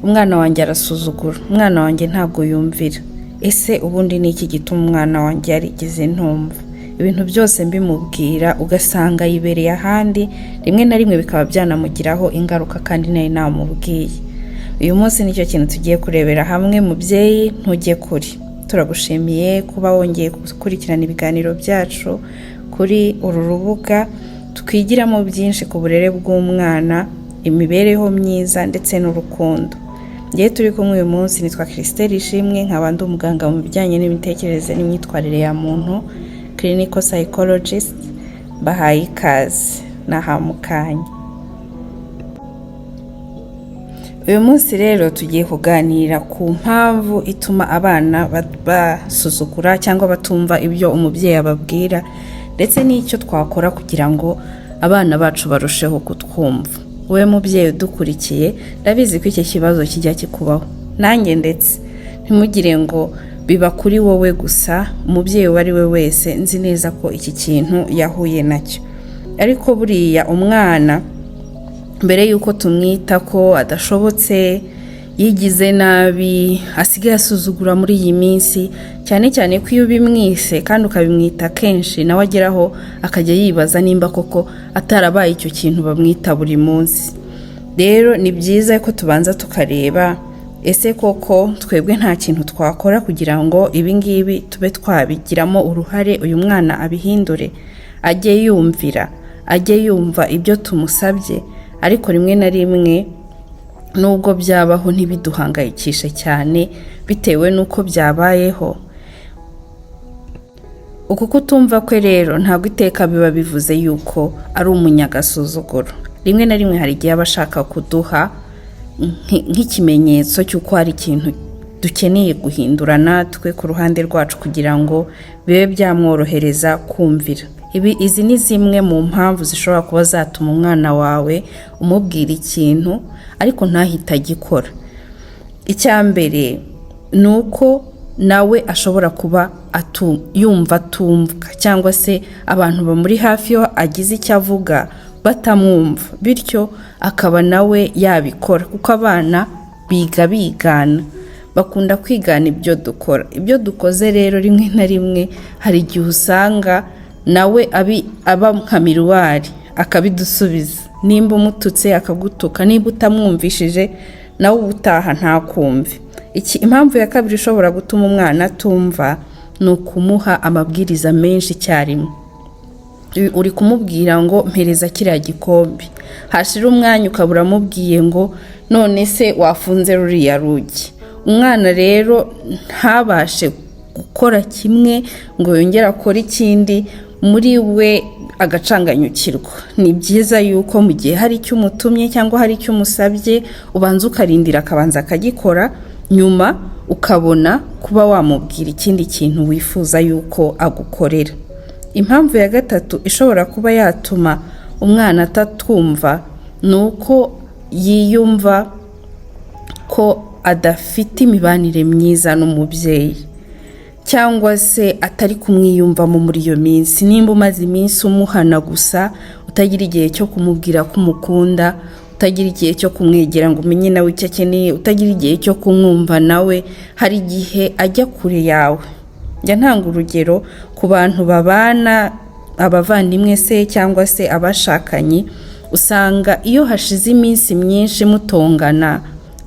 umwana wanjye arasuzugura, umwana wanjye ntabwo yumvira. Ese ubundi ni iki gituma umwana wanjye yarigeze ntumva? Ibintu byose mbimubwira ugasanga yibereye ahandi, rimwe na rimwe bikaba byanamugiraho ingaruka kandi nari namubwiye. Uyu munsi nicyo kintu tugiye kurebera hamwe. Mubyeyi ntujye kure. Turagushimiye kuba wongeye gukurikirana ibiganiro byacu kuri uru rubuga, twigiramo byinshi ku burere bw'umwana, imibereho myiza ndetse n'urukundo. Ngiye turi kumwe uyu munsi, nitwa Christelle Ishimwe, nkaba ndi umuganga mu bijyanye n'imitekerereze n'imyitwarire ya muntu, clinical psychologist. Bahaye ikaze nahamukanye. Uyu munsi rero tugiye kuganira ku mpamvu ituma abana basuzugura cyangwa batumva ibyo umubyeyi ababwira, ndetse n'icyo twakora kugira ngo abana bacu barusheho kutwumva. Wowe mubyeyi udukurikiye, ndabizi ko iki kibazo kijya kikubaho, nanjye ndetse. Ntimugire ngo biba kuri wowe gusa, umubyeyi uwo ari we wese nzi neza ko iki kintu yahuye nacyo. Ariko buriya umwana mbere yuko tumwita ko adashobotse, yigize nabi, asigaye asuzugura muri iyi minsi, cyane cyane ko iyo ubimwise kandi ukabimwita kenshi, nawe ageraho akajya yibaza nimba koko atarabaye icyo kintu bamwita buri munsi. Rero ni byiza ko tubanza tukareba, ese koko twebwe nta kintu twakora kugira ngo ibi ngibi tube twabigiramo uruhare, uyu mwana abihindure, ajye yumvira, ajye yumva ibyo tumusabye. Ariko rimwe na rimwe nubwo byabaho ntibiduhangayikishe cyane bitewe n'uko byabayeho. Uku kutumva kwe rero ntabwo iteka biba bivuze yuko ari umunyagasuzuguro. Rimwe na rimwe hari igihe aba ashaka kuduha nk'ikimenyetso cy'uko hari ikintu dukeneye guhindura natwe ku ruhande rwacu kugira ngo bibe byamworohereza kumvira. Izi ni zimwe mu mpamvu zishobora kuba zatuma umwana wawe umubwira ikintu ariko ntahita agikora. Icya mbere ni uko nawe ashobora kuba yumva atumvwa, cyangwa se abantu bamuri hafi yo agize icyo avuga batamwumva, bityo akaba nawe yabikora, kuko abana bigana, bakunda kwigana ibyo dukora. Ibyo dukoze rero rimwe na rimwe hari igihe usanga nawe aba nka miruwari akabidusubiza. Nimba umututse akagutuka, nimba utamwumvishije nawe ubutaha ntakumve. Impamvu ya kabiri ishobora gutuma umwana atumva ni ukumuha amabwiriza menshi icyarimwe. Uri kumubwira ngo mpereza kiriya gikombe, hashira umwanya ukabura amubwiye ngo none se wafunze ruriya rugi. Umwana rero ntabashe gukora kimwe ngo yongere akore ikindi, muri we agacanganyukirwa. Ni byiza yuko mu gihe hari icyo umutumye cyangwa hari icyo umusabye, ubanza ukarindira akabanza akagikora, nyuma ukabona kuba wamubwira ikindi kintu wifuza yuko agukorera. Impamvu ya gatatu ishobora kuba yatuma umwana atatwumva ni uko yiyumva ko adafite imibanire myiza n'umubyeyi, cyangwa se atari kumwiyumvamo muri iyo minsi. Nimba umaze iminsi umuhana gusa, utagira igihe cyo kumubwira ko umukunda, utagira igihe cyo kumwegera ngo umenye nawe icyo akeneye, utagira igihe cyo kumwumva nawe, hari igihe ajya kure yawe. Njya ntanga urugero ku bantu babana, abavandimwe se cyangwa se abashakanye, usanga iyo hashize iminsi myinshi mutongana,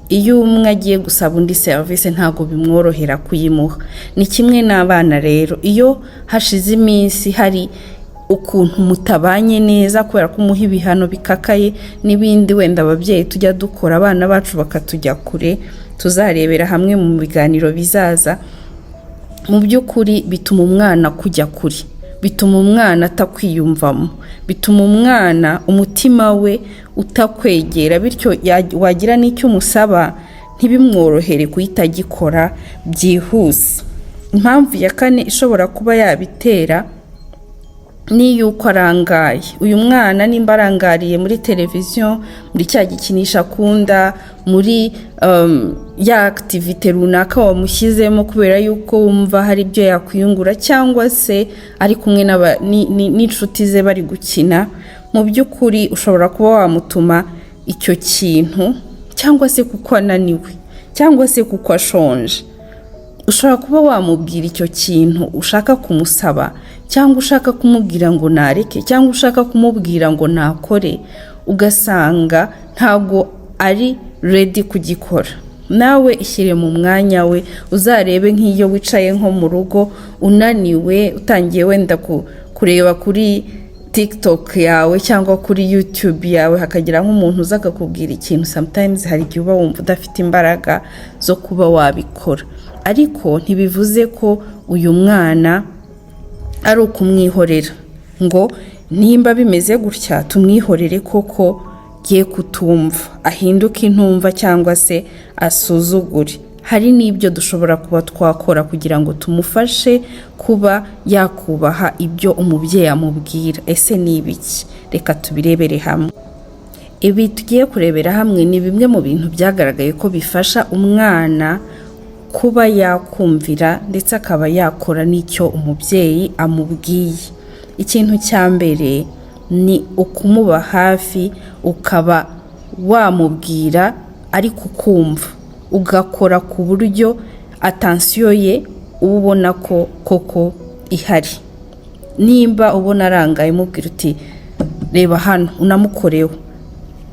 iyo umwe agiye gusaba undi serivisi ntabwo bimworohera kuyimuha. Ni kimwe n'abana rero, iyo hashize iminsi hari ukuntu mutabanye neza kubera ko umuha ibihano bikakaye n'ibindi wenda ababyeyi tujya dukora, abana bacu bakatujya kure, tuzarebera hamwe mu biganiro bizaza. Mu by'ukuri bituma umwana kujya kure, bituma umwana atakwiyumvamo, bituma umwana umutima we utakwegera, bityo wagira n'icyo umusaba ntibimworohere guhita agikora byihuse. Impamvu ya kane ishobora kuba yabitera ni yuko arangaye. Uyu mwana nimba arangariye muri televiziyo, muri cya gikinisha akunda, muri ya activite runaka wamushyizemo kubera yuko wumva hari ibyo yakwiyungura, cyangwa se ari kumwe n'inshuti ze bari gukina, mu by'ukuri ushobora kuba wamutuma icyo kintu cyangwa se kuko ananiwe cyangwa se kuko ashonje. Ushobora kuba wamubwira icyo kintu ushaka kumusaba, cyangwa ushaka kumubwira ngo nareke, cyangwa ushaka kumubwira ngo nakore, ugasanga ntago ari ready kugikora. Nawe ishyire mu mwanya we, uzarebe nk'iyo wicaye nko mu rugo unaniwe, utangiye wenda kureba kuri TikTok yawe cyangwa kuri YouTube yawe, hakagira nk'umuntu uza akakubwira ikintu. Sometimes hari igihe uba wumva udafite imbaraga zo kuba wabikora, ariko ntibivuze ko uyu mwana ari ukumwihorera ngo nimba bimeze gutya tumwihorere koko giye kutumva, ahinduke intumva cyangwa se asuzugure. Hari n'ibyo dushobora kuba twakora kugira ngo tumufashe kuba yakubaha ibyo umubyeyi amubwira. Ese ni ibiki? Reka tubirebere hamwe. Ibi tugiye kurebera hamwe ni bimwe mu bintu byagaragaye ko bifasha umwana kuba yakumvira ndetse akaba yakora n'icyo umubyeyi amubwiye. Ikintu cya mbere ni ukumuba hafi, ukaba wamubwira ariko ukumva, ugakora ku buryo attention ye ubona ko koko ihari. Nimba ubona arangaye, mubwira uti reba hano, unamukoreho,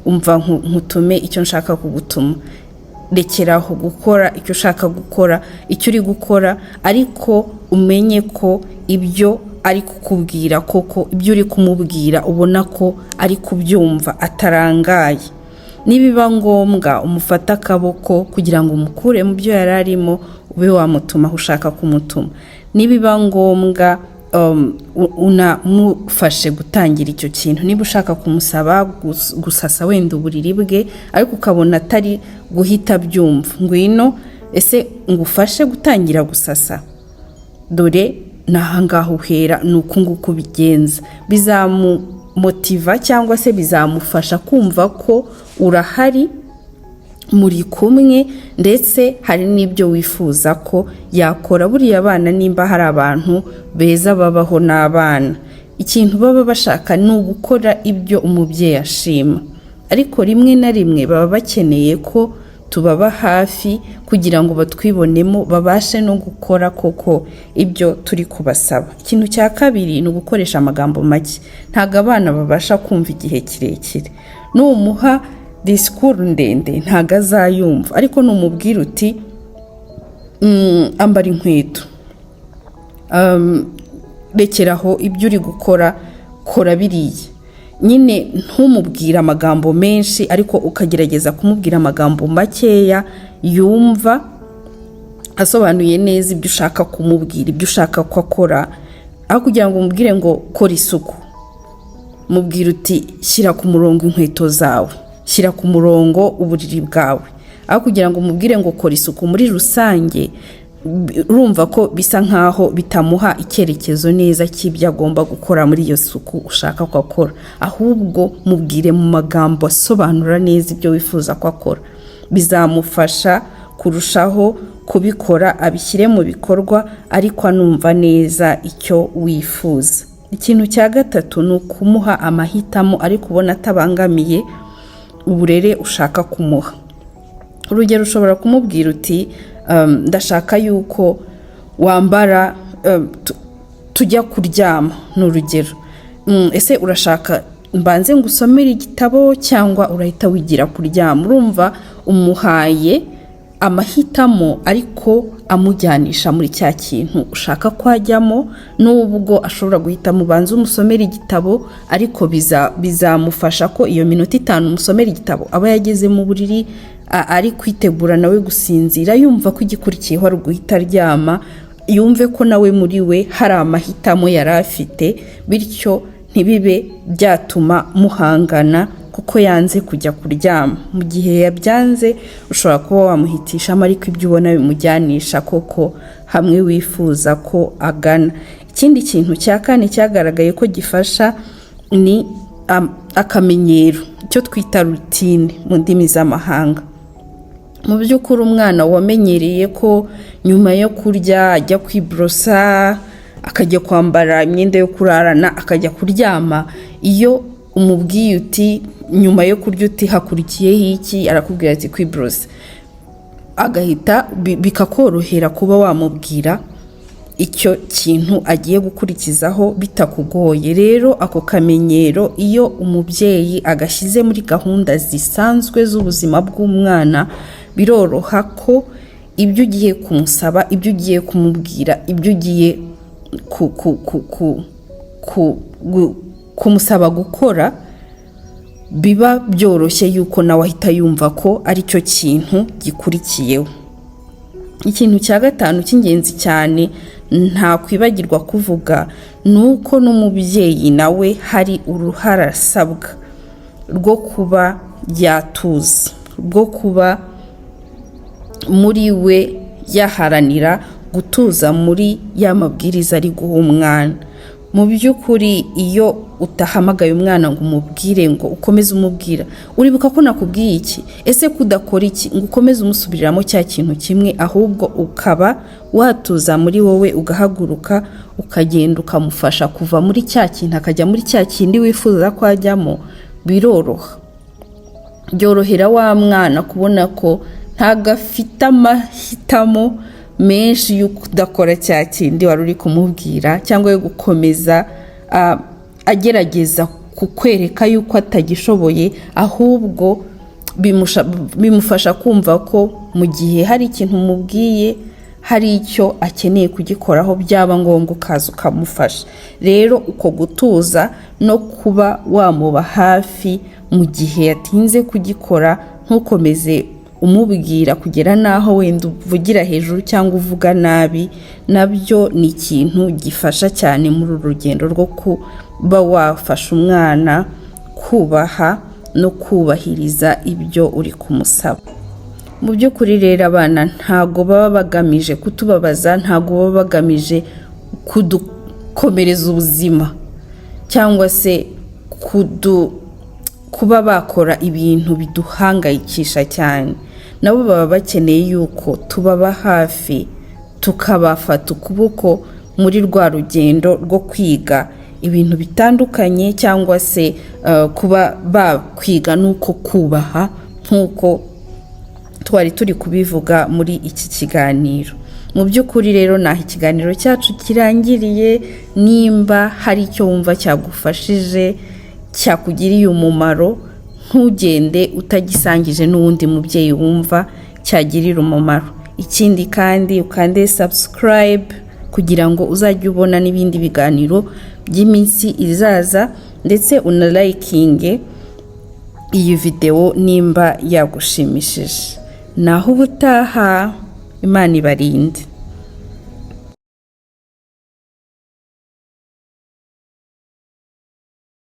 umva nkutume icyo nshaka kugutuma, rekeraho gukora icyo ushaka gukora, icyo uri gukora, ariko umenye ko ibyo ari kukubwira koko, ibyo uri kumubwira ubona ko ari kubyumva, atarangaye. Nibiba ngombwa umufata akaboko kugira ngo umukure mu byo yari arimo, ube wamutuma aho ushaka kumutuma. Nibiba ngombwa unamufashe gutangira icyo kintu. Niba ushaka kumusaba gusasa wenda uburiri bwe, ariko ukabona atari guhita byumva, ngwino ese ngufashe gutangira gusasa, dore nahangaho uhera, nuko nguko bigenza. Bizamumotiva cyangwa se bizamufasha kumva ko urahari, muri kumwe, ndetse hari n'ibyo wifuza ko yakora. Buriya abana, nimba hari abantu beza babaho n'abana, ikintu baba bashaka ni ugukora ibyo umubyeyi ashima, ariko rimwe na rimwe baba bakeneye ko tubaba hafi kugira ngo batwibonemo, babashe no gukora koko ibyo turi kubasaba. Ikintu cya kabiri ni ugukoresha amagambo make. Ntago abana babasha kumva igihe kirekire. Numuha disikuru ndende ntago azayumva, ariko numubwira uti ambara inkweto, rekeraho ibyo uri gukora, kora biriya. Nyine ntumubwira amagambo menshi, ariko ukagerageza kumubwira amagambo makeya yumva, asobanuye neza ibyo ushaka kumubwira, ibyo ushaka ko akora. Aho kugira ngo umubwire ngo kora isuku, mubwira uti shyira ku murongo inkweto zawe, shyira ku murongo uburiri bwawe. Aho kugira ngo umubwire ngo kora isuku muri rusange, urumva ko bisa nkaho bitamuha icyerekezo neza cy'ibyo agomba gukora muri iyo suku ushaka ko akora. Ahubwo mubwire mu magambo asobanura neza ibyo wifuza ko akora. Bizamufasha kurushaho kubikora, abishyire mu bikorwa, ariko anumva neza icyo wifuza. Ikintu cya gatatu ni ukumuha amahitamo, ariko ubona atabangamiye uburere ushaka kumuha. Urugero, ushobora kumubwira uti ndashaka yuko wambara tujya kuryama. Ni urugero, ese urashaka mbanze ngusomere igitabo cyangwa urahita wigira kuryama? Urumva umuhaye amahitamo, ariko amujyanisha muri cya kintu ushaka kwajyamo. Nubwo ashobora guhita mubanza umusomera igitabo, ariko bizamufasha ko iyo minota 5 umusomera igitabo aba yageze mu buriri, ari kwitegura nawe gusinzira, yumva ko igikurikiyeho ari guhita aryama, yumve ko nawe muri we hari amahitamo yari afite, bityo ntibibe byatuma muhangana kuko yanze kujya kuryama. Mu gihe yabyanze, ushobora kuba wamuhitishamo, ariko ibyo ubona bimujyanisha koko hamwe wifuza ko agana. Ikindi kintu cya kane cyagaragaye ko gifasha ni akamenyero, icyo twita routine mu ndimi z'amahanga. Mu by'ukuri umwana wamenyereye ko nyuma yo kurya ajya kwibrosa, akajya kwambara imyenda yo kurarana, akajya kuryama, iyo umubwiye uti nyuma yo kurya uti hakurikiyeho iki, arakubwira ati kwibrose, agahita bikakorohera kuba wamubwira icyo kintu agiye gukurikizaho bitakugoye. Rero ako kamenyero iyo umubyeyi agashyize muri gahunda zisanzwe z'ubuzima bw'umwana, biroroha ko ibyo ugiye kumusaba, ibyo ugiye kumubwira, ibyo ugiye kumusaba gukora, biba byoroshye yuko nawe ahita yumva ko ari cyo kintu gikurikiyeho. Ikintu cya gatanu cy'ingenzi cyane nta kwibagirwa kuvuga, nuko n'umubyeyi nawe hari uruhare asabwa rwo kuba yatuza, rwo kuba muri we yaharanira gutuza muri ya mabwiriza ari guha umwana. Mu by'ukuri iyo utahamagaye umwana ngo umubwire, ngo ukomeze umubwira, uribuka ko nakubwiye iki, ese kudakora iki, ngo ukomeze umusubiriramo cya kintu kimwe, ahubwo ukaba watuza muri wowe, ugahaguruka ukagenda ukamufasha kuva muri cya kintu akajya muri cya kindi wifuza ko ajyamo, biroroha. Byorohera wa mwana kubona ko ntago afite amahitamo menshi yo kudakora cya kindi wari uri kumubwira, cyangwa yo gukomeza agerageza kukwereka yuko atagishoboye, ahubwo bimufasha kumva ko mu gihe hari ikintu umubwiye, hari icyo akeneye kugikoraho, byaba ngombwa ukaza ukamufasha. Rero uko gutuza no kuba wamuba hafi mu gihe yatinze kugikora, ntukomeze umubwira kugera naho wenda uvugira hejuru cyangwa uvuga nabi, nabyo ni ikintu gifasha cyane muri uru rugendo rwo kuba wafasha umwana kubaha no kubahiriza ibyo uri kumusaba. Mu by'ukuri rero abana ntago baba bagamije kutubabaza, ntago baba bagamije kudukomereza ubuzima, cyangwa se kuba bakora ibintu biduhangayikisha cyane. Nabo baba bakeneye yuko tubaba hafi, tukabafata ukuboko muri rwa rugendo rwo kwiga ibintu bitandukanye, cyangwa se kuba bakwiga nuko kubaha, nk'uko twari turi kubivuga muri iki kiganiro. Mu by'ukuri rero naho ikiganiro cyacu kirangiriye. Nimba hari icyo wumva cyagufashije, cyakugiriye umumaro, ntugende utagisangije n'uwundi mubyeyi wumva cyagirira umumaro. Ikindi kandi ukande subscribe kugira ngo uzajye ubona n'ibindi biganiro by'iminsi izaza, ndetse unalikinge iyi video nimba yagushimishije. Naho ubutaha, Imana ibarinde.